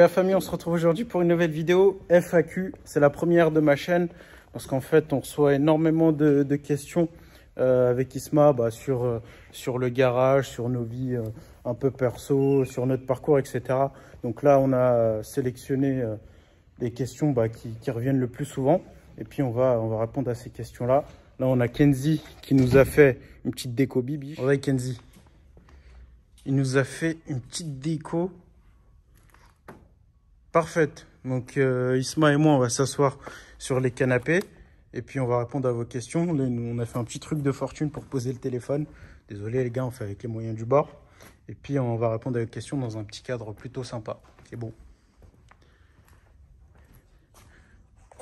la famille, on se retrouve aujourd'hui pour une nouvelle vidéo FAQ. C'est la première de ma chaîne parce qu'en fait, on reçoit énormément de questions avec Isma sur le garage, sur nos vies un peu perso, sur notre parcours, etc. Donc là, on a sélectionné les questions qui reviennent le plus souvent et puis on va répondre à ces questions-là. Là, on a Kenzie qui nous a fait une petite déco Bibi. Ouais, Kenzie. Il nous a fait une petite déco parfaite. Donc, Isma et moi, on va s'asseoir sur les canapés et puis on va répondre à vos questions. Là, nous, on a fait un petit truc de fortune pour poser le téléphone. Désolé les gars, on fait avec les moyens du bord. Et puis, on va répondre à vos questions dans un petit cadre plutôt sympa. C'est beau.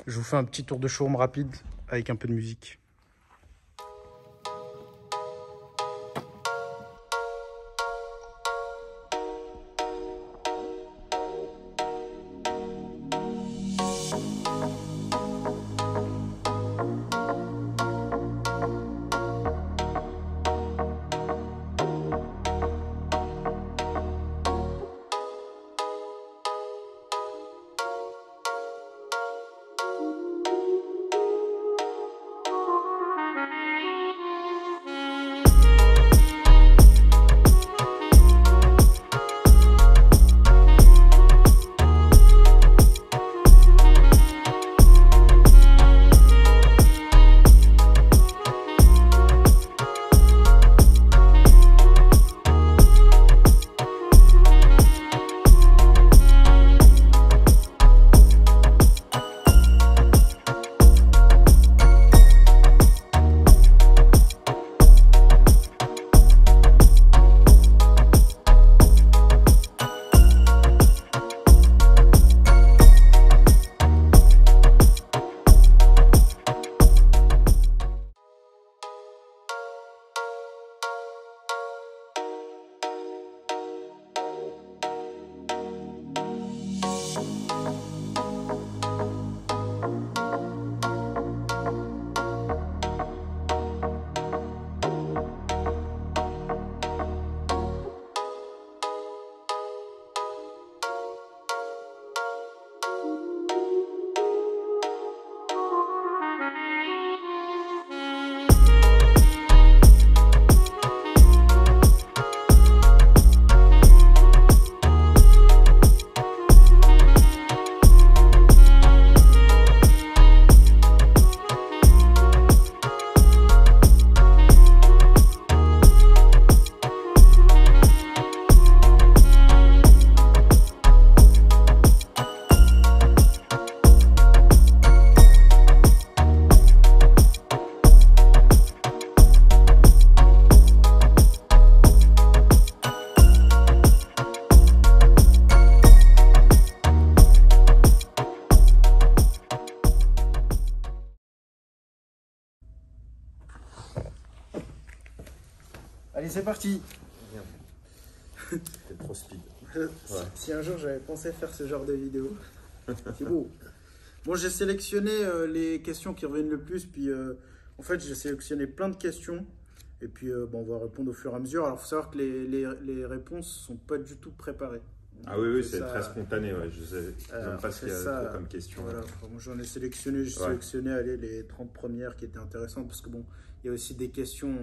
Je vous fais un petit tour de showroom rapide avec un peu de musique. Allez, c'est parti. C'était trop speed. Ouais. Si un jour j'avais pensé faire ce genre de vidéo, c'est beau. Bon, j'ai sélectionné les questions qui reviennent le plus, puis en fait j'ai sélectionné plein de questions, et puis on va répondre au fur et à mesure. Alors il faut savoir que les réponses sont pas du tout préparées. Ah oui, c'est très spontané, ouais. Je sais même pas ce qu'il y a comme question. Voilà, moi j'en ai sélectionné, sélectionné les 30 premières qui étaient intéressantes, parce que bon, il y a aussi des questions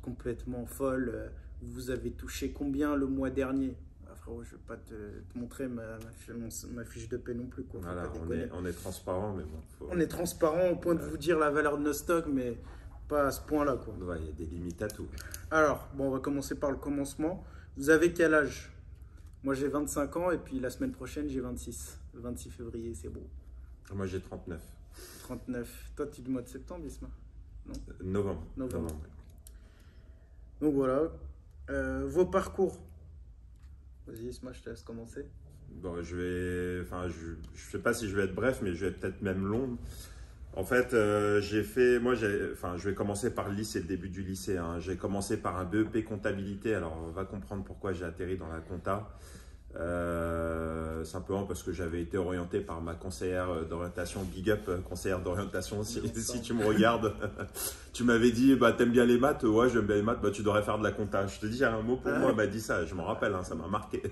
complètement folles. Vous avez touché combien le mois dernier? Frérot, je ne vais pas te montrer ma fiche de paie non plus, quoi. Voilà, on est transparent, mais bon. On est transparent au point de vous dire la valeur de nos stocks, mais pas à ce point-là, quoi. Ouais, il y a des limites à tout. Alors, bon, on va commencer par le commencement. Vous avez quel âge? Moi, j'ai 25 ans et puis la semaine prochaine, j'ai 26. Le 26 février, c'est beau. Moi, j'ai 39. 39. Toi, tu es du mois de septembre, Isma? Non? Novembre. Donc voilà. Vos parcours. Vas-y, Isma, je te laisse commencer. Bon, je sais pas si je vais être bref, mais je vais peut-être même long. En fait, je vais commencer par le lycée, le début du lycée. Hein. J'ai commencé par un BEP comptabilité. Alors, on va comprendre pourquoi j'ai atterri dans la compta. Simplement parce que j'avais été orienté par ma conseillère d'orientation, big up conseillère d'orientation, si tu me regardes. Tu m'avais dit, bah t'aimes bien les maths? Ouais, j'aime bien les maths, bah tu devrais faire de la compta. Je te dis, un mot pour moi, elle m'a dit ça, je m'en rappelle, hein, ça m'a marqué.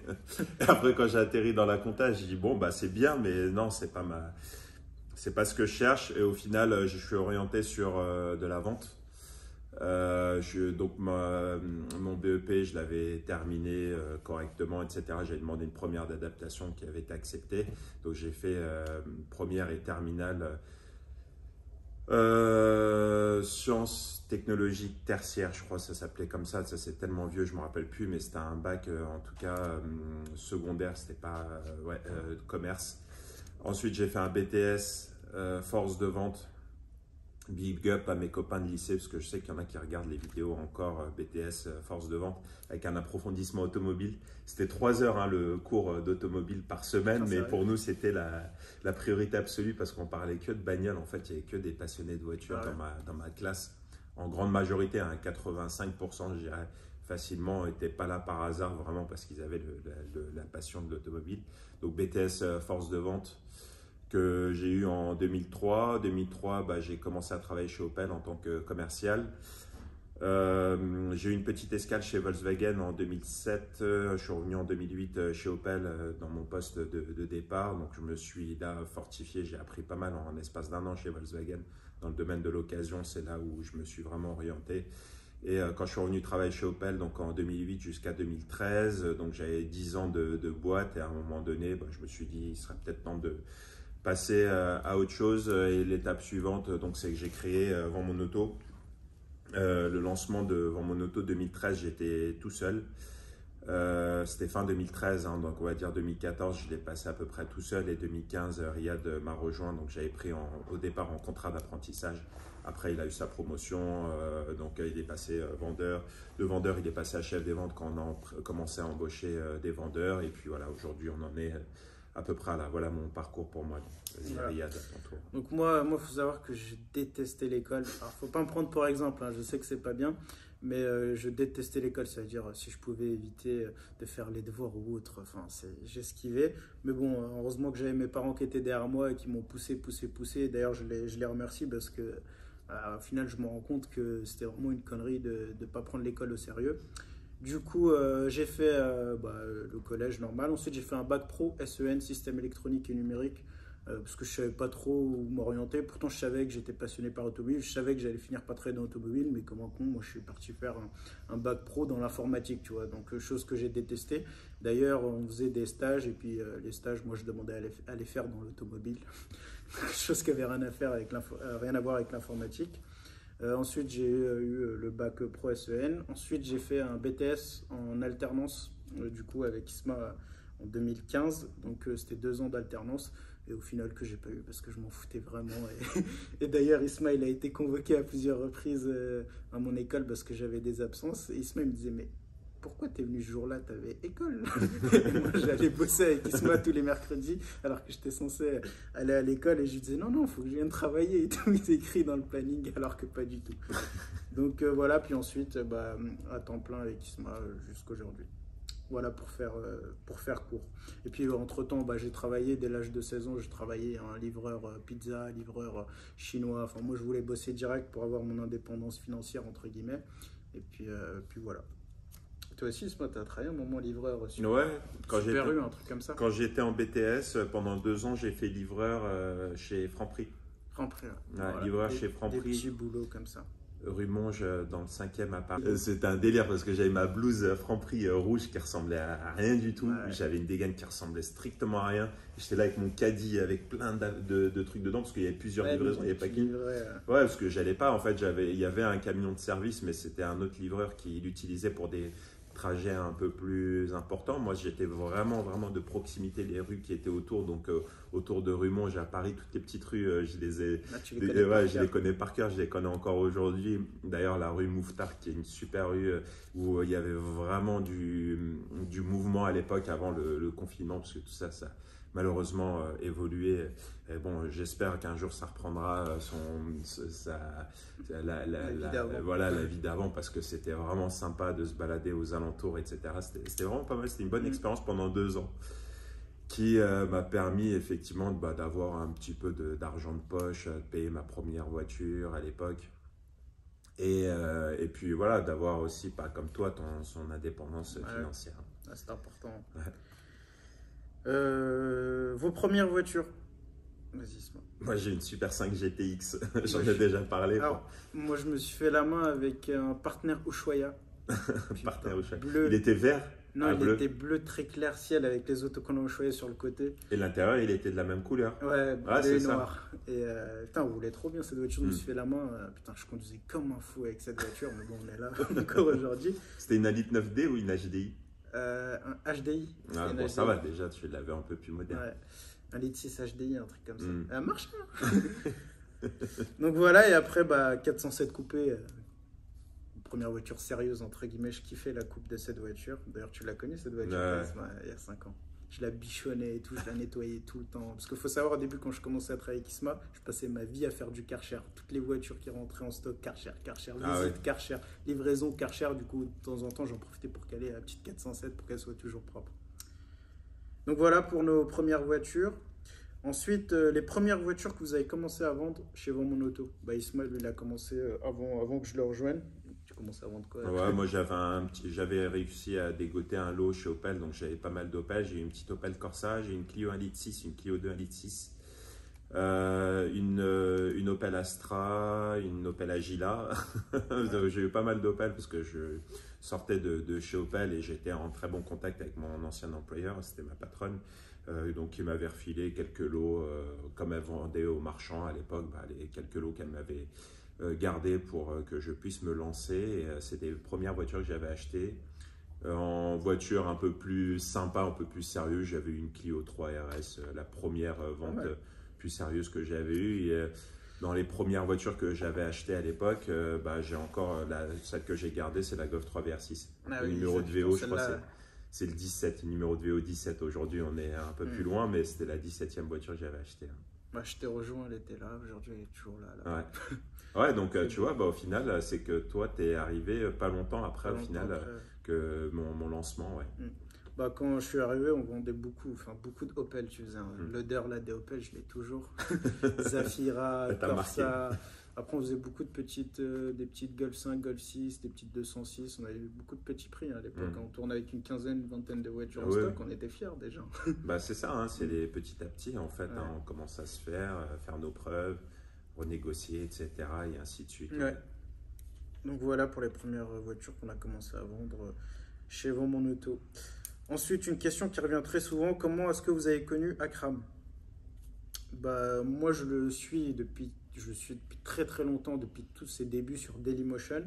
Et après, quand j'ai atterri dans la compta, j'ai dit, bon, bah c'est bien, mais non, c'est pas ce que je cherche. Et au final, je suis orienté sur de la vente. Donc mon BEP, je l'avais terminé correctement, etc. J'avais demandé une première d'adaptation qui avait été acceptée. Donc j'ai fait première et terminale sciences technologiques tertiaires, je crois que ça s'appelait comme ça. Ça c'est tellement vieux, je me rappelle plus, mais c'était un bac en tout cas secondaire, c'était pas commerce. Ensuite j'ai fait un BTS force de vente. Big up à mes copains de lycée, parce que je sais qu'il y en a qui regardent les vidéos encore, BTS, force de vente, avec un approfondissement automobile. C'était 3 heures hein, le cours d'automobile par semaine, mais pour nous c'était la priorité absolue parce qu'on parlait que de bagnole. En fait, il n'y avait que des passionnés de voiture dans ma classe. En grande majorité, hein, 85% je dirais facilement, n'étaient pas là par hasard, vraiment parce qu'ils avaient la passion de l'automobile. Donc BTS, force de vente, que j'ai eu en 2003. 2003, bah, j'ai commencé à travailler chez Opel en tant que commercial. J'ai eu une petite escale chez Volkswagen en 2007. Je suis revenu en 2008 chez Opel dans mon poste de départ. Donc, je me suis là fortifié. J'ai appris pas mal en espace d'1 an chez Volkswagen dans le domaine de l'occasion. C'est là où je me suis vraiment orienté. Et quand je suis revenu travailler chez Opel, donc en 2008 jusqu'à 2013, donc j'avais 10 ans de boîte. Et à un moment donné, bah, je me suis dit, il serait peut-être temps de passer à autre chose. Et l'étape suivante, donc c'est que j'ai créé Vends mon auto. Le lancement de Vends mon auto 2013, j'étais tout seul. C'était fin 2013, hein, donc on va dire 2014, je l'ai passé à peu près tout seul. Et 2015, Riyad m'a rejoint, donc j'avais pris au départ en contrat d'apprentissage. Après, il a eu sa promotion, donc il est passé vendeur. De vendeur, il est passé à chef des ventes quand on a commencé à embaucher des vendeurs. Et puis voilà, aujourd'hui, on en est à peu près là. Voilà mon parcours pour moi. Vas-y, voilà. Riyad, à ton tour. Donc moi, faut savoir que je détestais l'école. Alors, faut pas me prendre pour exemple, hein, je sais que c'est pas bien, mais je détestais l'école. Ça veut dire si je pouvais éviter de faire les devoirs ou autre, enfin, j'esquivais. Mais bon, heureusement que j'avais mes parents qui étaient derrière moi et qui m'ont poussé. D'ailleurs, je les remercie parce que au final, je me rends compte que c'était vraiment une connerie de ne pas prendre l'école au sérieux. Du coup, j'ai fait le collège normal. Ensuite, j'ai fait un bac pro SEN, système électronique et numérique, parce que je savais pas trop où m'orienter. Pourtant, je savais que j'étais passionné par l'automobile. Je savais que j'allais finir par travailler dans l'automobile, mais comme un con, moi, je suis parti faire un bac pro dans l'informatique, tu vois. Donc, chose que j'ai détestée. D'ailleurs, on faisait des stages, et puis les stages, moi, je demandais à les faire dans l'automobile. Chose qui avait rien à voir avec l'informatique. Ensuite, j'ai eu le bac pro SEN. Ensuite, j'ai fait un BTS en alternance, du coup, avec ISMA en 2015. Donc, c'était 2 ans d'alternance. Et au final, que j'ai pas eu parce que je m'en foutais vraiment. Et d'ailleurs, ISMA, il a été convoqué à plusieurs reprises à mon école parce que j'avais des absences. Et ISMA, il me disait, mais pourquoi t'es venu ce jour-là? T'avais école. Moi, j'allais bosser avec Isma tous les mercredis, alors que j'étais censé aller à l'école. Et je lui disais, non, faut que je vienne travailler. Et tout est écrit dans le planning, alors que pas du tout. Donc voilà, puis ensuite, à temps plein avec Isma jusqu'aujourd'hui. Voilà pour faire court. Et puis entre-temps, j'ai travaillé dès l'âge de 16 ans. Je travaillais un livreur pizza, livreur chinois. Enfin, moi, je voulais bosser direct pour avoir mon indépendance financière, entre guillemets. Et puis voilà. Toi aussi, tu as travaillé un moment livreur ouais, Super U, un truc comme ça. Quand j'étais en BTS, pendant 2 ans, j'ai fait livreur chez Franprix. Franprix, ouais. Voilà, livreur chez Franprix. Des petits boulots comme ça. Rue Monge, dans le 5e à Paris. C'était un délire parce que j'avais ma blouse Franprix rouge qui ressemblait à rien du tout. Ouais. J'avais une dégaine qui ressemblait strictement à rien. J'étais là avec mon caddie avec plein de trucs dedans parce qu'il y avait plusieurs livraisons. Il n'y avait pas qu'une. Ouais, parce que j'allais pas. En fait, il y avait un camion de service, mais c'était un autre livreur qui l'utilisait pour des trajets un peu plus importants. Moi, j'étais vraiment de proximité, les rues qui étaient autour. Donc, autour de rue Monge à Paris, toutes les petites rues, je les connais par cœur. Je les connais encore aujourd'hui. D'ailleurs, la rue Mouffetard, qui est une super rue où il y avait vraiment du mouvement à l'époque, avant le confinement, parce que tout ça malheureusement évolué. Et bon, j'espère qu'un jour ça reprendra voilà, la vie d'avant, parce que c'était vraiment sympa de se balader aux alentours, etc. C'était vraiment pas mal, c'était une bonne expérience pendant 2 ans qui m'a permis effectivement d'avoir un petit peu d'argent de poche, de payer ma première voiture à l'époque. Et puis voilà, d'avoir aussi, pas comme toi, son indépendance financière. C'est important. Ouais. Vos premières voitures? Vas-y, moi j'ai une Super 5 GTX, j'en ai déjà parlé. Alors, moi je me suis fait la main avec un partenaire Ushuaïa. Il était vert? Non, il était bleu très clair ciel avec les autocollants Ushuaïa sur le côté. Et l'intérieur il était de la même couleur? Ouais, bleu et noir. Et putain, on roulait trop bien cette voiture, je me suis fait la main. Putain, je conduisais comme un fou avec cette voiture, mais bon, on est là encore aujourd'hui. C'était une Elite 9D ou une HDI? Un HDI. Ah, bon, HDI. Ça va déjà, tu l'avais un peu plus moderne. Ouais. Un Elite 6 HDI, un truc comme ça. Elle marche, hein. Donc voilà, et après, 407 coupé. Première voiture sérieuse, entre guillemets, je kiffais la coupe de cette voiture. D'ailleurs, tu l'as connue, cette voiture, il y a 5 ans. Je la bichonnais et tout, je la nettoyais tout le temps. Parce qu'il faut savoir, au début, quand je commençais à travailler avec Isma, je passais ma vie à faire du Karcher. Toutes les voitures qui rentraient en stock, Karcher, visite Karcher, livraison Karcher. Du coup, de temps en temps, j'en profitais pour caler la petite 407 pour qu'elle soit toujours propre. Donc voilà pour nos premières voitures. Ensuite, les premières voitures que vous avez commencé à vendre chez Vend'Mon Auto. Isma, lui, il a commencé avant que je le rejoigne. Tu commençais à vendre quoi? Ouais, moi j'avais réussi à dégoter un lot chez Opel, donc j'avais pas mal d'Opel. J'ai une petite Opel Corsa, j'ai une Clio 1 litre 6, une Clio 2 1 litre 6, une Opel Astra, une Opel Agila. J'ai eu pas mal d'Opel parce que je sortais de chez Opel et j'étais en très bon contact avec mon ancien employeur, c'était ma patronne. Donc il m'avait refilé quelques lots, comme elle vendait aux marchands à l'époque, les quelques lots qu'elle m'avait gardé pour que je puisse me lancer. C'était les premières voitures que j'avais achetées. En voiture un peu plus sympa, un peu plus sérieuse, j'avais eu une Clio 3 RS, la première vente plus sérieuse que j'avais eue. Et, dans les premières voitures que j'avais achetées à l'époque, j'ai encore celle que j'ai gardée, c'est la Golf 3 VR6. Le numéro de VO, je crois c'est le 17, le numéro de VO 17. Aujourd'hui, on est un peu plus loin, mais c'était la 17e voiture que j'avais achetée. Je t'ai rejoint, elle était là. Aujourd'hui, elle est toujours là. Ouais, donc tu vois, au final, c'est que toi, tu es arrivé pas longtemps après, que mon lancement. Quand je suis arrivé, on vendait beaucoup d'Opel. Tu faisais l'odeur là des Opel, je l'ai toujours. Zafira, Corsa. Après, on faisait beaucoup de des petites Golf 5, Golf 6, des petites 206. On avait eu beaucoup de petits prix à l'époque. On tournait avec une quinzaine, une vingtaine de voitures en stock. On était fiers déjà. C'est ça, c'est les petit à petit en fait. On commence à se faire nos preuves, renégocier, etc. et ainsi de suite. Donc voilà pour les premières voitures qu'on a commencé à vendre chez Vend'Mon Auto. Ensuite, une question qui revient très souvent, comment est-ce que vous avez connu Akram? Moi, je le suis depuis très très longtemps, depuis tous ses débuts sur Dailymotion.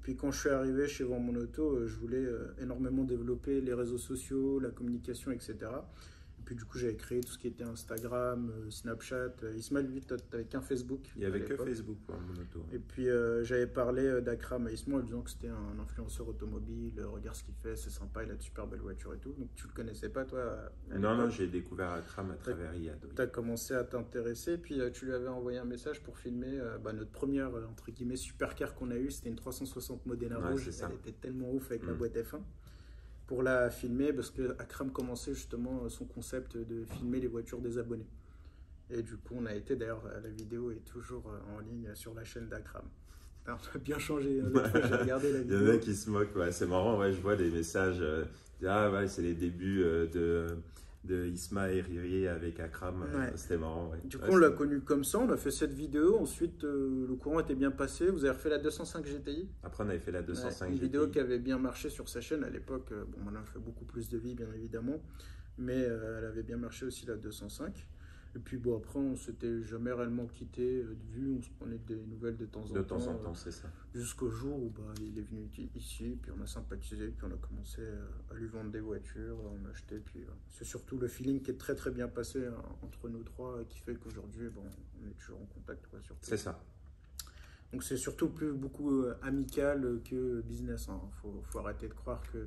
Puis quand je suis arrivé chez Vend'Mon Auto, je voulais énormément développer les réseaux sociaux, la communication, etc. Et puis du coup, j'avais créé tout ce qui était Instagram, Snapchat. Ismaël, lui, tu n'avais qu'un Facebook. Il n'y avait que Facebook pour Vend'Mon Auto. Et puis j'avais parlé d'Akram à Ismaël en disant que c'était un influenceur automobile. Regarde ce qu'il fait, c'est sympa, il a de super belles voitures et tout. Donc tu le connaissais pas, toi? Non, j'ai découvert Akram à travers Iyad. Tu as commencé à t'intéresser, puis tu lui avais envoyé un message pour filmer notre première, entre guillemets, supercar qu'on a eue. C'était une 360 Modena rouge. Elle était tellement ouf avec la boîte F1. Pour la filmer, parce que Akram commençait justement son concept de filmer les voitures des abonnés. Et du coup, on a été, d'ailleurs, la vidéo est toujours en ligne sur la chaîne d'Akram. On a bien changé, j'ai regardé la vidéo. Il y en a qui se moquent, c'est marrant, je vois des messages, c'est les débuts de Isma et Riri avec Akram, c'était marrant. Du coup, on l'a connu comme ça, on a fait cette vidéo, ensuite le courant était bien passé, vous avez refait la 205 GTI. Après, on avait fait la 205 GTI. Une vidéo qui avait bien marché sur sa chaîne à l'époque, maintenant elle fait beaucoup plus de vues, bien évidemment, mais elle avait bien marché aussi la 205. Et puis après, on s'était jamais réellement quitté de vue, on se prenait des nouvelles de temps en temps. De temps en temps, c'est ça. Jusqu'au jour où il est venu ici, puis on a sympathisé, puis on a commencé à lui vendre des voitures, on a acheté. Puis c'est surtout le feeling qui est très très bien passé entre nous trois qui fait qu'aujourd'hui, on est toujours en contact. C'est ça. Donc c'est surtout beaucoup amical que business. Faut arrêter de croire que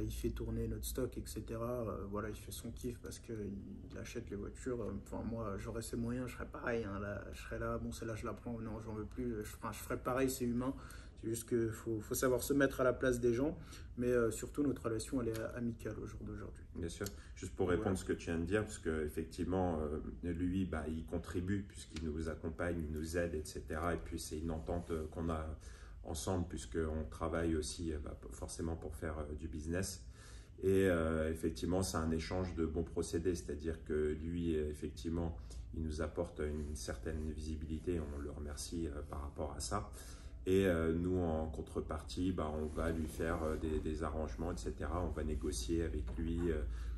il fait tourner notre stock, etc. Voilà, il fait son kiff parce qu'il achète les voitures. Enfin, moi, j'aurais ces moyens, je ferais pareil. Hein, là, je serais là, bon, celle-là, je la prends, non, j'en veux plus. Enfin, je ferais pareil, c'est humain. C'est juste qu'il faut savoir se mettre à la place des gens. Mais surtout, notre relation, elle est amicale au jour d'aujourd'hui. Bien sûr. Juste pour répondre à ce que tu viens de dire, parce qu'effectivement, lui, bah, il contribue puisqu'il nous accompagne, il nous aide, etc. Et puis, c'est une entente qu'on a ensemble puisqu'on travaille aussi bah, forcément pour faire du business. Et effectivement, c'est un échange de bons procédés, c'est-à-dire que lui, effectivement, il nous apporte une certaine visibilité, on le remercie par rapport à ça. Et nous, en contrepartie, bah, on va lui faire des arrangements, etc. On va négocier avec lui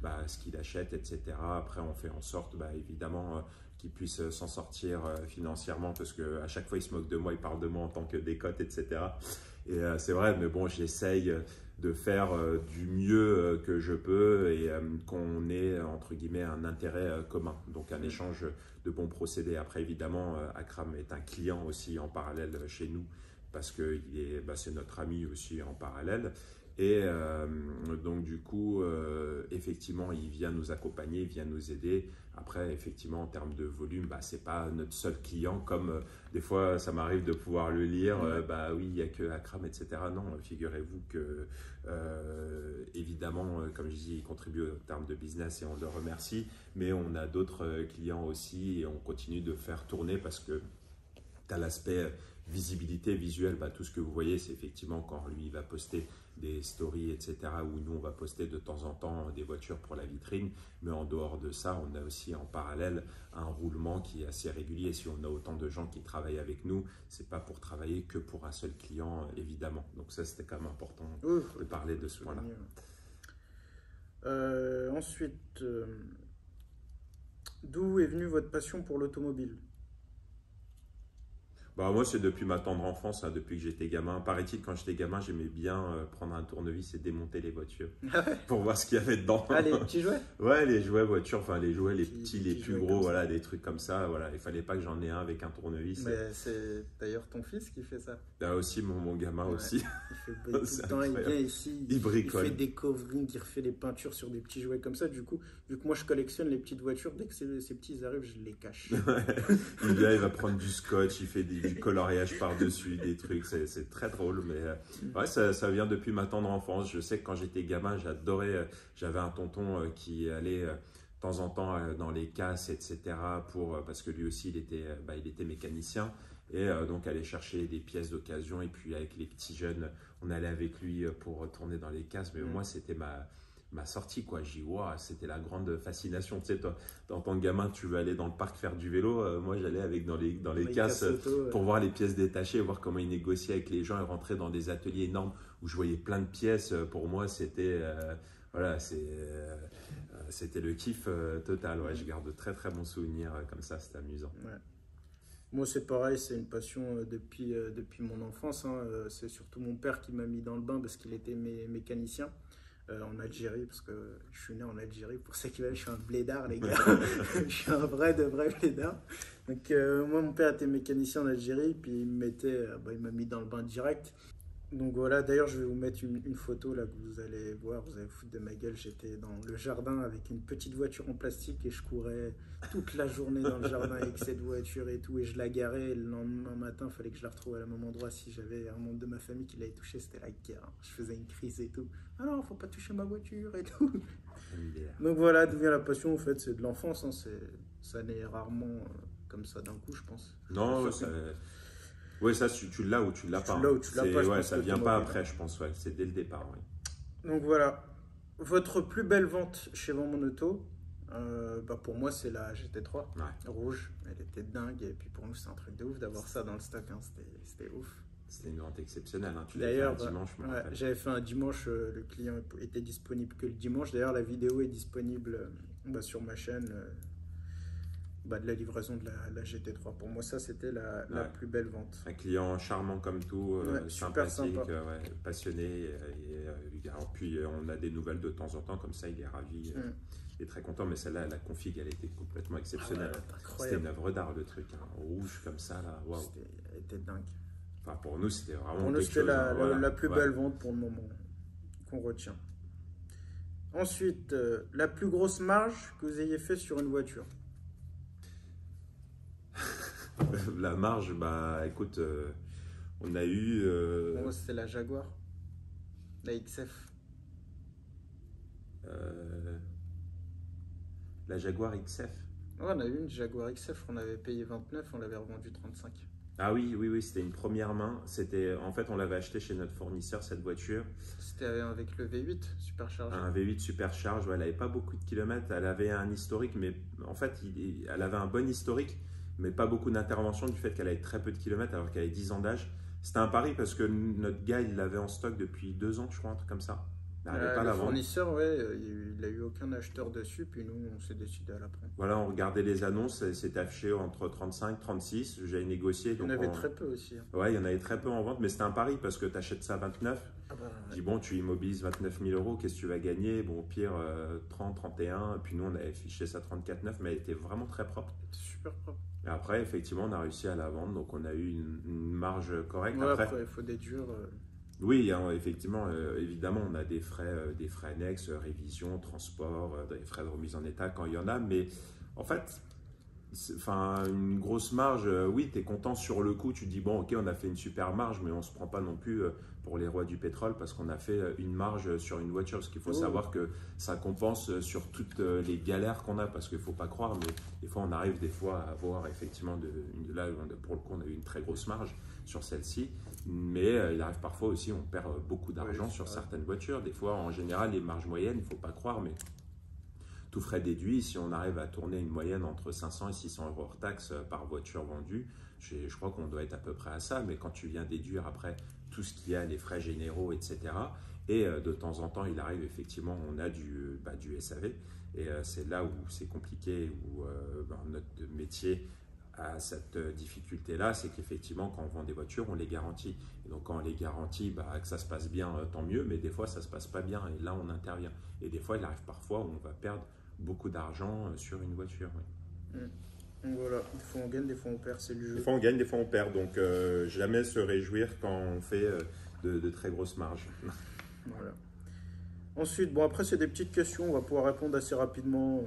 bah, ce qu'il achète, etc. Après, on fait en sorte, bah, évidemment, qu'il puisse s'en sortir financièrement parce qu'à chaque fois, il se moque de moi, il parle de moi en tant que décote, etc. Et c'est vrai, mais bon, j'essaye de faire du mieux que je peux et qu'on ait, entre guillemets, un intérêt commun. Donc, un échange de bons procédés. Après, évidemment, Akram est un client aussi en parallèle chez nous parce que c'est notre ami aussi en parallèle. Et donc, du coup, effectivement, il vient nous accompagner, il vient nous aider. Après, effectivement, en termes de volume, bah, ce n'est pas notre seul client, comme des fois, ça m'arrive de pouvoir le lire. Bah oui, il n'y a que Akram, etc. Non, figurez-vous que, évidemment, comme je dis, il contribue en termes de business et on le remercie. Mais on a d'autres clients aussi et on continue de faire tourner parce que tu as l'aspect visibilité visuelle, bah, tout ce que vous voyez, c'est effectivement quand lui il va poster des stories, etc. Où nous, on va poster de temps en temps des voitures pour la vitrine. Mais en dehors de ça, on a aussi en parallèle un roulement qui est assez régulier. Si on a autant de gens qui travaillent avec nous, ce n'est pas pour travailler que pour un seul client, évidemment. Donc ça, c'était quand même important de parler de ce point-là. Ensuite, d'où est venue votre passion pour l'automobile? Bah, moi, c'est depuis ma tendre enfance, hein, depuis que j'étais gamin. Paraît-il, quand j'étais gamin, j'aimais bien prendre un tournevis et démonter les voitures pour voir ce qu'il y avait dedans. Ah, les petits jouets? Ouais, les jouets voitures, enfin les jouets, les petits, les plus gros, voilà, ça. des trucs comme ça. Voilà, il fallait pas que j'en ai un avec un tournevis. Mais c'est d'ailleurs ton fils qui fait ça. Là aussi, mon gamin aussi. Il fait tout le temps, il vient ici, il bricole. Il fait des coverings, il refait les peintures sur des petits jouets comme ça. Du coup, vu que moi je collectionne les petites voitures, dès que ces petits arrivent, je les cache. Il vient, il va prendre du scotch, il fait du coloriage par-dessus, des trucs, c'est très drôle. Mais ouais, ça vient depuis ma tendre enfance. Je sais que quand j'étais gamin, j'adorais, j'avais un tonton qui allait de temps en temps dans les casses, etc. Parce que lui aussi, il était mécanicien. Et donc, aller chercher des pièces d'occasion. Et puis, avec les petits jeunes, on allait avec lui pour tourner dans les casses. Mais moi, c'était ma sortie, quoi. J'ai dit, wow, c'était la grande fascination. Tu sais, toi, en tant que gamin, tu veux aller dans le parc faire du vélo. Moi, j'allais dans les casses pour voir les pièces détachées, voir comment ils négociaient avec les gens et rentrer dans des ateliers énormes où je voyais plein de pièces. Pour moi, c'était voilà, c'était le kiff total. Ouais, je garde de très, très bons souvenirs comme ça. C'était amusant. Ouais. Moi, c'est pareil, c'est une passion depuis mon enfance. Hein. C'est surtout mon père qui m'a mis dans le bain parce qu'il était mécanicien en Algérie, parce que je suis né en Algérie. Pour ça qu'il je suis un blédard, les gars. Je suis un vrai blédard. Donc, moi, mon père était mécanicien en Algérie, puis il m'a mis dans le bain direct. Donc voilà, d'ailleurs je vais vous mettre une photo là que vous allez voir, vous allez foutre de ma gueule. J'étais dans le jardin avec une petite voiture en plastique et je courais toute la journée dans le jardin avec cette voiture et tout, et je la garais. Et le lendemain matin, il fallait que je la retrouve à la même endroit. Si j'avais un membre de ma famille qui l'avait touché, c'était la guerre. Je faisais une crise et tout. Ah non, faut pas toucher ma voiture et tout. Donc voilà, d'où vient la passion, en fait, c'est de l'enfance. Hein. Ça naît rarement comme ça d'un coup, je pense. Non, oui, ça, tu l'as ou tu l'as pas. Ouais, ça vient pas après, je pense. Ouais, c'est dès le départ. Ouais. Donc voilà. Votre plus belle vente chez Vend'Mon Auto, pour moi, c'est la GT3 rouge. Elle était dingue. Et puis pour nous, c'est un truc de ouf d'avoir ça dans le stock. Hein. C'était ouf. C'était une vente exceptionnelle. Hein. D'ailleurs, j'avais fait un dimanche. Le client était disponible que le dimanche. D'ailleurs, la vidéo est disponible sur ma chaîne. De la livraison de la GT3. Pour moi, ça, c'était la plus belle vente. Un client charmant comme tout, sympathique, passionné. Puis, on a des nouvelles de temps en temps, comme ça, il est ravi. Il est très content, mais celle-là, la config, elle était complètement exceptionnelle. C'était une œuvre d'art, le truc. Hein, rouge comme ça, là. Wow. Elle était dingue. Enfin, pour nous, c'était vraiment pour nous, c'était la plus belle vente pour le moment qu'on retient. Ensuite, la plus grosse marge que vous ayez fait sur une voiture. La marge, bah écoute, on a eu... Moi, c'était la Jaguar, la XF. La Jaguar XF. Ouais, on a eu une Jaguar XF, on avait payé 29, on l'avait revendue 35. Ah oui, oui, oui, c'était une première main. En fait, on l'avait acheté chez notre fournisseur, cette voiture. C'était avec le V8 superchargé. Un V8 supercharge, ouais, elle n'avait pas beaucoup de kilomètres. Elle avait un historique, mais en fait, elle avait un bon historique, mais pas beaucoup d'intervention du fait qu'elle avait très peu de kilomètres alors qu'elle avait 10 ans d'âge. C'était un pari parce que notre gars, il l'avait en stock depuis 2 ans, je crois, un truc comme ça. Il n'arrivait pas à la vendre. Le fournisseur, ouais, il n'a eu aucun acheteur dessus, puis nous, on s'est décidé à la prendre. Voilà, on regardait les annonces, c'était affiché entre 35 et 36. J'avais négocié. Il y en avait très peu aussi. Hein. Ouais, il y en avait très peu en vente, mais c'était un pari parce que tu achètes ça à 29. Ah bah, Je dis, bon, tu immobilises 29 000 euros, qu'est-ce que tu vas gagner? Bon, au pire, 30, 31. Et puis nous, on avait fiché ça 34,9, mais elle était vraiment très propre. Super propre. Et après, effectivement, on a réussi à la vendre, donc on a eu une marge correcte. Ouais, après, il faut déduire. Oui, hein, effectivement, évidemment, on a des frais annexes, révision, transport, des frais de remise en état quand il y en a, mais en fait, enfin, une grosse marge, oui, tu es content sur le coup, tu te dis, bon, ok, on a fait une super marge, mais on ne se prend pas non plus pour les rois du pétrole parce qu'on a fait une marge sur une voiture, parce qu'il faut savoir que ça compense sur toutes les galères qu'on a, parce qu'il ne faut pas croire, mais des fois, on arrive des fois à avoir effectivement, là, pour le coup, on a eu une très grosse marge sur celle-ci, mais il arrive parfois aussi, on perd beaucoup d'argent sur certaines voitures. Des fois, en général, les marges moyennes, il ne faut pas croire, mais tout frais déduit, si on arrive à tourner une moyenne entre 500 et 600 euros hors taxe par voiture vendue, je crois qu'on doit être à peu près à ça, mais quand tu viens déduire après tout ce qu'il y a, les frais généraux, etc., et de temps en temps, il arrive effectivement, on a du SAV, et c'est là où c'est compliqué, où notre métier à cette difficulté-là, c'est qu'effectivement, quand on vend des voitures, on les garantit. Et donc, quand on les garantit, que ça se passe bien, tant mieux, mais des fois, ça ne se passe pas bien, et là, on intervient. Et des fois, il arrive parfois où on va perdre beaucoup d'argent sur une voiture. Oui. Donc voilà, des fois on gagne, des fois on perd, c'est le jeu. Des fois, on gagne, des fois, on perd. Donc, jamais se réjouir quand on fait de très grosses marges. Voilà. Ensuite, bon, après, c'est des petites questions, on va pouvoir répondre assez rapidement.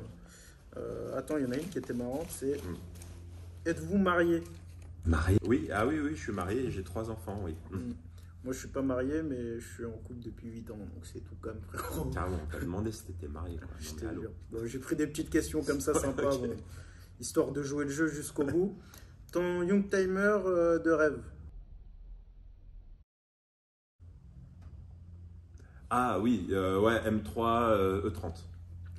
Attends, il y en a une qui était marrante, c'est... Êtes-vous marié? Marié? Oui, ah oui, oui, je suis marié et j'ai 3 enfants, oui. Moi, je suis pas marié, mais je suis en couple depuis 8 ans, donc c'est tout comme frérot. Carrément, on t'a demandé si t'étais marié. Bon, j'ai pris des petites questions comme ça, sympa, okay. Bon, histoire de jouer le jeu jusqu'au bout. Ton Youngtimer de rêve? Ah oui, ouais, M3 E30.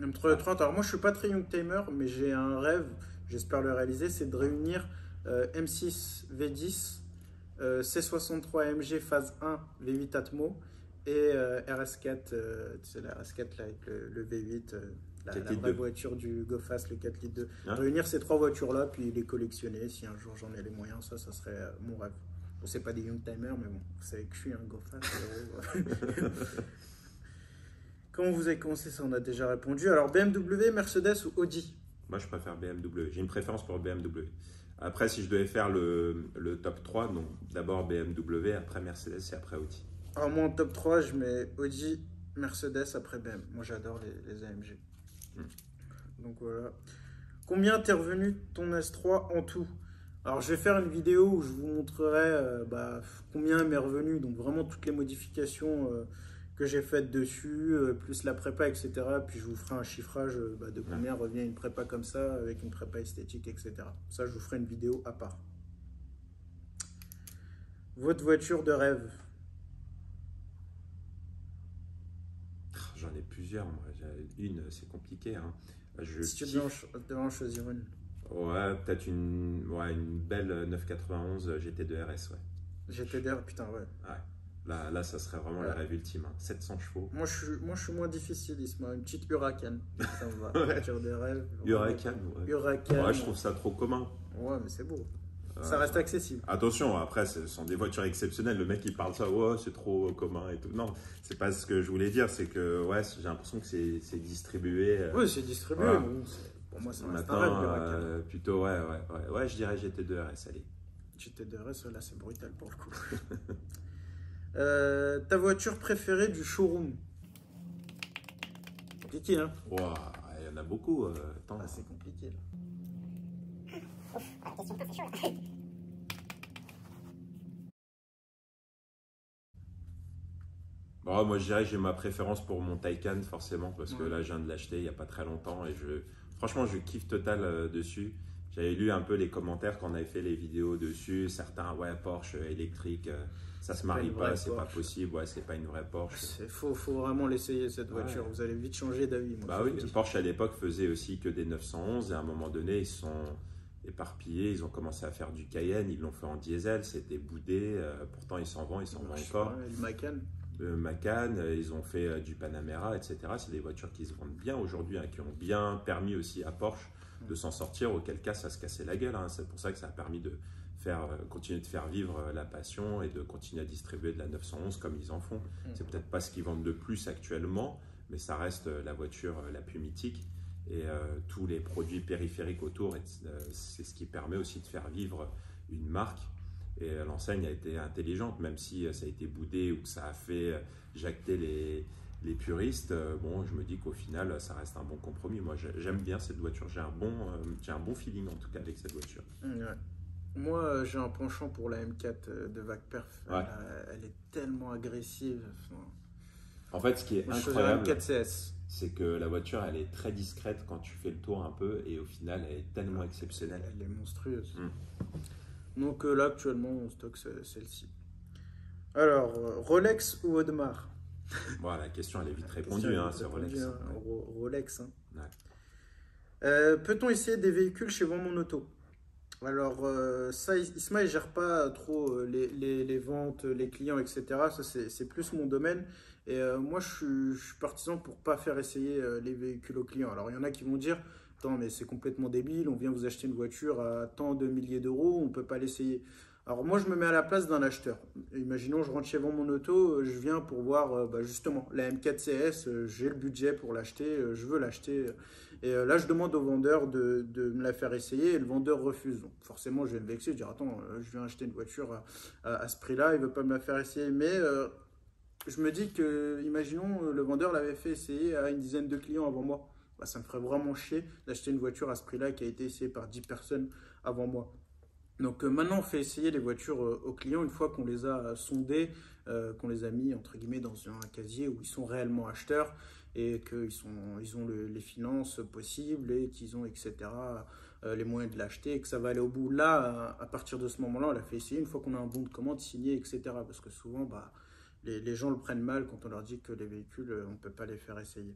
M3 E30, alors moi je suis pas très Youngtimer, mais j'ai un rêve, j'espère le réaliser, c'est de réunir M6 V10, C63 AMG phase 1 V8 Atmo et RS4, tu sais la RS4 là, avec le V8, la vraie voiture du GoFast, le 4 litres 2. Hein? Réunir ces 3 voitures là, puis les collectionner, si un jour j'en ai les moyens, ça serait mon rêve. Bon, c'est pas des Youngtimers, mais bon, vous savez que je suis un GoFast. Comment vous avez commencé ça? On a déjà répondu. Alors BMW, Mercedes ou Audi? Moi je préfère BMW, j'ai une préférence pour BMW. Après, si je devais faire le top 3, donc d'abord BMW, après Mercedes et après Audi. Alors moi en top 3, je mets Audi, Mercedes, après BMW. Moi j'adore les AMG. Donc voilà. Combien t'es revenu ton S3 en tout? Alors je vais faire une vidéo où je vous montrerai combien m'est revenu. Donc vraiment toutes les modifications que j'ai faites dessus, plus la prépa, etc. Puis je vous ferai un chiffrage de combien revient une prépa comme ça, avec une prépa esthétique, etc. Ça, je vous ferai une vidéo à part. Votre voiture de rêve? J'en ai plusieurs, moi. Une, c'est compliqué. Hein. Si tu devais en choisir une. Ouais, peut-être une belle 991 GT2 RS, ouais. GT2, putain, ouais. Là, ça serait vraiment le rêve ultime. Hein. 700 chevaux. Moi, je suis moins difficile, Isma. Une petite Huracan. Ça me va. Voiture de rêve. Huracan, ouais. Huracan. Ouais, je trouve ça trop commun. Ouais, mais c'est beau. Ça reste accessible. Attention, après, ce sont des voitures exceptionnelles. Le mec, il parle ça, ouais, c'est trop commun et tout. Non, c'est pas ce que je voulais dire. C'est que, ouais, j'ai l'impression que c'est distribué. Oui, c'est distribué. Voilà. Pour moi, ça reste un rêve, Huracan. Plutôt, ouais, je dirais GT2 RS, allez. GT2 RS, là, c'est brutal pour le coup. Ta voiture préférée du showroom? compliqué, hein. Ouah, il y en a beaucoup. Attends. Ah, c'est compliqué, là. Bon, moi, je dirais que j'ai ma préférence pour mon Taycan, forcément, parce que Ouais. là, je viens de l'acheter il n'y a pas très longtemps et franchement, je kiffe total dessus. J'avais lu un peu les commentaires quand on avait fait les vidéos dessus. Certains, ouais, Porsche électrique, ça se C'est pas marie une pas, vraie c'est pas Porsche. possible, ouais, c'est pas une vraie Porsche. Faut vraiment l'essayer, cette voiture. Ouais. Vous allez vite changer d'avis, moi, Bah je oui, vous le dis. Porsche à l'époque faisait aussi que des 911 et à un moment donné, ils se sont éparpillés, ils ont commencé à faire du Cayenne, ils l'ont fait en diesel, c'était boudé, pourtant ils s'en vendent encore. Ouais, le Macan. Le Macan, ils ont fait du Panamera, etc. C'est des voitures qui se vendent bien aujourd'hui, hein, qui ont bien permis aussi à Porsche de s'en sortir, auquel cas ça se cassait la gueule. Hein. C'est pour ça que ça a permis de continuer de faire vivre la passion et de continuer à distribuer de la 911 comme ils en font. C'est peut-être pas ce qu'ils vendent de plus actuellement, mais ça reste la voiture la plus mythique. Et tous les produits périphériques autour, c'est ce qui permet aussi de faire vivre une marque. Et l'enseigne a été intelligente, même si ça a été boudé ou que ça a fait jacter les puristes. Bon, je me dis qu'au final, ça reste un bon compromis. Moi, j'aime bien cette voiture. J'ai un bon feeling en tout cas avec cette voiture. Ouais. Moi, j'ai un penchant pour la M4 de Vacperf. Ouais. Elle est tellement agressive. Enfin, En fait, ce qui est moi, je choisirais la incroyable, M4 CS. c'est que la voiture, elle est très discrète quand tu fais le tour un peu et au final, elle est tellement exceptionnelle. Elle est monstrueuse. Donc là, actuellement, on stocke celle-ci. Alors, Rolex ou Audemars? Bon, la question, elle est vite répondue, hein, c'est Rolex. Hein. Rolex. Hein. Ouais. Peut-on essayer des véhicules chez Vends Mon Auto? Alors, ça, Isma, il gère pas trop les ventes, les clients, etc. Ça, c'est plus mon domaine. Et moi, je suis partisan pour pas faire essayer les véhicules aux clients. Alors, il y en a qui vont dire, attends, mais c'est complètement débile, on vient vous acheter une voiture à tant de milliers d'euros, on peut pas l'essayer. Alors, moi, je me mets à la place d'un acheteur. Imaginons, je rentre chez Vends Mon Auto, je viens pour voir justement la M4 CS, j'ai le budget pour l'acheter, je veux l'acheter. Et là, je demande au vendeur de me la faire essayer et le vendeur refuse. Donc, forcément, je vais me vexer, dire attends, je viens acheter une voiture à ce prix-là, il ne veut pas me la faire essayer. Mais je me dis que, imaginons, le vendeur l'avait fait essayer à une dizaine de clients avant moi. Bah, ça me ferait vraiment chier d'acheter une voiture à ce prix-là qui a été essayée par 10 personnes avant moi. Donc maintenant, on fait essayer les voitures aux clients une fois qu'on les a sondées, qu'on les a mis entre guillemets dans un casier où ils sont réellement acheteurs et qu'ils ont les finances possibles et qu'ils ont, etc., les moyens de l'acheter et que ça va aller au bout. Là, à partir de ce moment-là, on l'a fait essayer une fois qu'on a un bon de commande signé, etc. Parce que souvent, les gens le prennent mal quand on leur dit que les véhicules, on ne peut pas les faire essayer.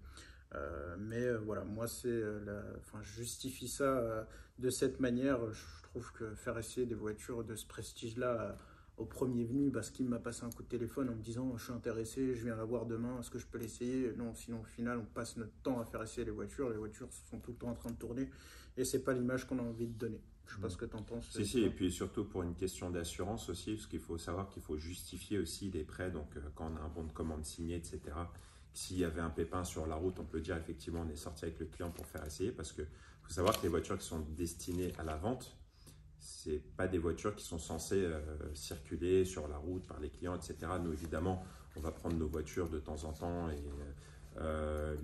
Voilà, moi, je justifie ça de cette manière. Je trouve que faire essayer des voitures de ce prestige-là au premier venu, parce qu'il m'a passé un coup de téléphone en me disant je suis intéressé, je viens la voir demain, est-ce que je peux l'essayer? Non, sinon au final, on passe notre temps à faire essayer les voitures sont tout le temps en train de tourner et c'est pas l'image qu'on a envie de donner. Je sais pas ce que tu en penses. Si, et puis surtout pour une question d'assurance aussi, parce qu'il faut savoir qu'il faut justifier aussi les prêts, donc quand on a un bon de commande signé, etc. S'il y avait un pépin sur la route, on peut dire effectivement on est sorti avec le client pour faire essayer, parce qu'il faut savoir que les voitures qui sont destinées à la vente, c'est pas des voitures qui sont censées circuler sur la route par les clients, etc. Nous, évidemment, on va prendre nos voitures de temps en temps et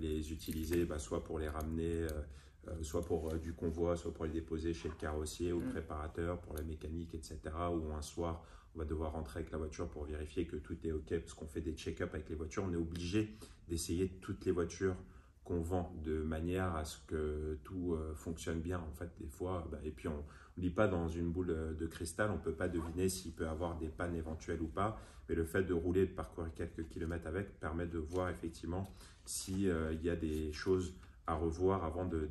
les utiliser soit pour les ramener, soit pour du convoi, soit pour les déposer chez le carrossier ou le préparateur pour la mécanique, etc. Ou un soir, on va devoir rentrer avec la voiture pour vérifier que tout est OK, parce qu'on fait des check-up avec les voitures. On est obligé d'essayer toutes les voitures qu'on vend de manière à ce que tout fonctionne bien. En fait, des fois, et puis on ne lit pas dans une boule de cristal, on ne peut pas deviner s'il peut avoir des pannes éventuelles ou pas, mais le fait de rouler, de parcourir quelques kilomètres avec, permet de voir effectivement s'il y a des choses à revoir avant de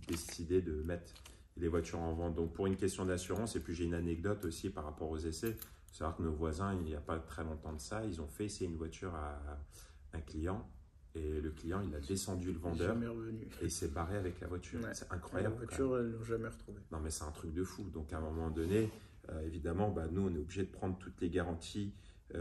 décider de mettre les voitures en vente. Donc pour une question d'assurance, et puis j'ai une anecdote aussi par rapport aux essais, il faut savoir que nos voisins, il n'y a pas très longtemps de ça, ils ont fait essayer une voiture à un client. Et le client, il a descendu le vendeur et il s'est barré avec la voiture. Ouais. C'est incroyable. La voiture, ils ne l'ont jamais retrouvée. Non, mais c'est un truc de fou. Donc, à un moment donné, évidemment, nous, on est obligé de prendre toutes les garanties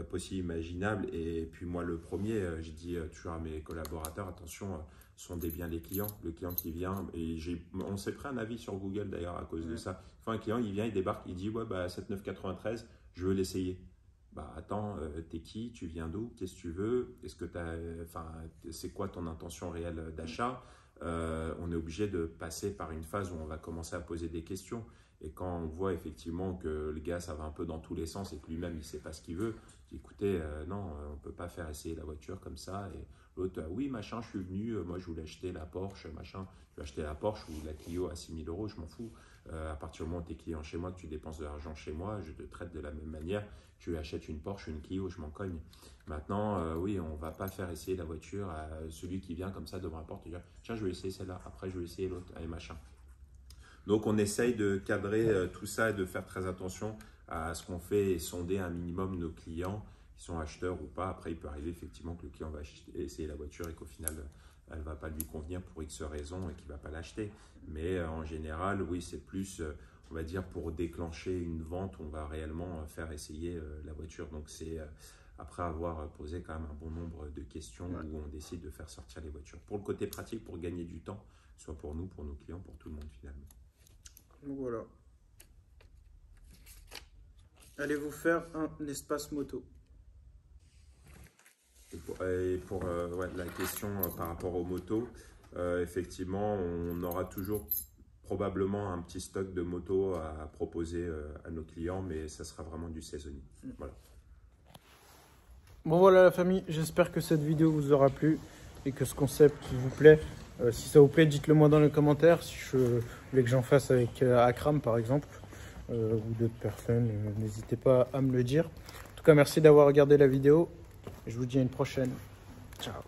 possibles, imaginables. Et puis, moi, le premier, je dis toujours à mes collaborateurs, attention, sondez bien les clients. Le client qui vient, et on s'est pris un avis sur Google d'ailleurs à cause de ça. Enfin, un client, il vient, il débarque, il dit, ouais, 7993, je veux l'essayer. Bah attends, t'es qui? Tu viens d'où? Qu'est-ce que tu veux? Est-ce que c'est quoi ton intention réelle d'achat? On est obligé de passer par une phase où on va commencer à poser des questions. Et quand on voit effectivement que le gars, ça va un peu dans tous les sens et que lui-même, il ne sait pas ce qu'il veut, je dis, écoutez, non, on ne peut pas faire essayer la voiture comme ça. Et l'autre, oui, machin, je suis venu, moi, je voulais acheter la Porsche, machin. Je vais acheter la Porsche ou la Clio à 6 000 euros, je m'en fous. À partir du moment où tu es client chez moi, que tu dépenses de l'argent chez moi, je te traite de la même manière. Tu achètes une Porsche, une Clio, je m'en cogne. Maintenant, oui, on ne va pas faire essayer la voiture à celui qui vient comme ça devant la porte et dire, tiens, je vais essayer celle-là, après je vais essayer l'autre, et machin. Donc, on essaye de cadrer tout ça et de faire très attention à ce qu'on fait et sonder un minimum nos clients, qui sont acheteurs ou pas. Après, il peut arriver effectivement que le client va essayer la voiture et qu'au final, elle ne va pas lui convenir pour X raisons et qu'il ne va pas l'acheter. Mais en général, oui, c'est plus, on va dire, pour déclencher une vente, on va réellement faire essayer la voiture. Donc, c'est après avoir posé quand même un bon nombre de questions où on décide de faire sortir les voitures. Pour le côté pratique, pour gagner du temps, soit pour nous, pour nos clients, pour tout le monde finalement. Donc voilà. Allez vous faire un espace moto. Et pour la question par rapport aux motos, effectivement, on aura toujours probablement un petit stock de motos à proposer à nos clients, mais ça sera vraiment du saisonnier. Voilà. Bon voilà la famille, j'espère que cette vidéo vous aura plu et que ce concept vous plaît. Si ça vous plaît, dites-le moi dans les commentaires. Si je voulais que j'en fasse avec Akram par exemple, ou d'autres personnes, n'hésitez pas à me le dire. En tout cas, merci d'avoir regardé la vidéo. Je vous dis à une prochaine. Ciao.